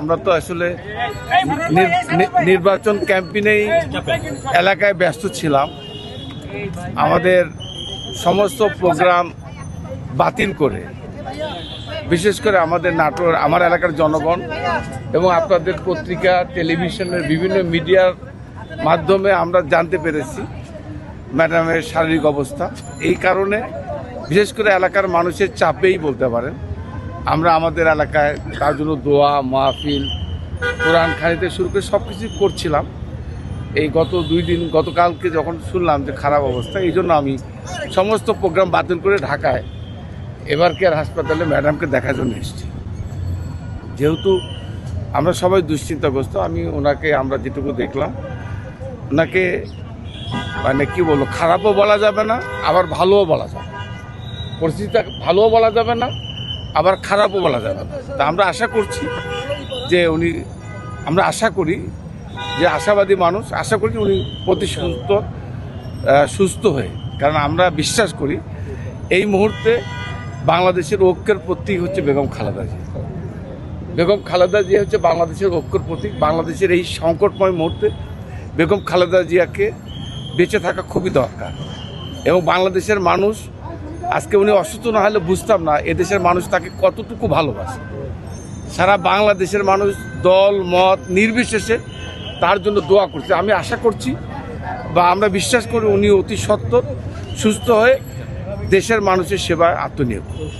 আমরা তো আসলে নির্বাচন ক্যাম্পেইনেই এলাকায় ব্যস্ত ছিলাম। আমাদের সমস্ত প্রোগ্রাম বাতিল করে, বিশেষ করে আমাদের নাটোর, আমার এলাকার জনগণ এবং আপনাদের পত্রিকা, টেলিভিশনের বিভিন্ন মিডিয়ার মাধ্যমে আমরা জানতে পেরেছি ম্যাডামের শারীরিক অবস্থা। এই কারণে বিশেষ করে এলাকার মানুষের চাপেই বলতে পারেন আমরা আমাদের এলাকায় তার জন্য দোয়া, মাহফিল, কোরআন খানিতে শুরু করে সব কিছু করছিলাম। এই গতকালকে যখন শুনলাম যে খারাপ অবস্থা, এই জন্য আমি সমস্ত প্রোগ্রাম বাতিল করে ঢাকায় এভার কেয়ার হাসপাতালে ম্যাডামকে দেখার জন্য এসেছি। যেহেতু আমরা সবাই দুশ্চিন্তাগ্রস্ত, আমরা যেটুকু দেখলাম ওনাকে মানে কি বলবো, খারাপও বলা যাবে না, আবার ভালোও বলা যাবে না। পরিস্থিতিটা ভালোও বলা যাবে না, আবার খারাপও বলা যাবে না। তা আমরা আশা করছি যে আমরা আশা করি যে আশাবাদী মানুষ, আশা করি উনি প্রতি সুস্থ হয়ে, কারণ আমরা বিশ্বাস করি এই মুহূর্তে বাংলাদেশের ঐক্যের প্রতীক হচ্ছে বেগম খালেদা জিয়া। বেগম খালেদা জিয়া হচ্ছে বাংলাদেশের ঐক্যের প্রতীক। বাংলাদেশের এই সংকটময় মুহূর্তে বেগম খালেদা জিয়াকে বেঁচে থাকা খুবই দরকার। এবং বাংলাদেশের মানুষ, আজকে উনি অসুস্থ না হলে বুঝতাম না এদেশের মানুষ তাকে কতটুকু ভালোবাসে। সারা বাংলাদেশের মানুষ দল মত নির্বিশেষে তার জন্য দোয়া করছে। আমি আশা করছি বা আমরা বিশ্বাস করি উনি অতি সত্বর সুস্থ হয়ে দেশের মানুষের সেবায় আত্মনিয়োগ।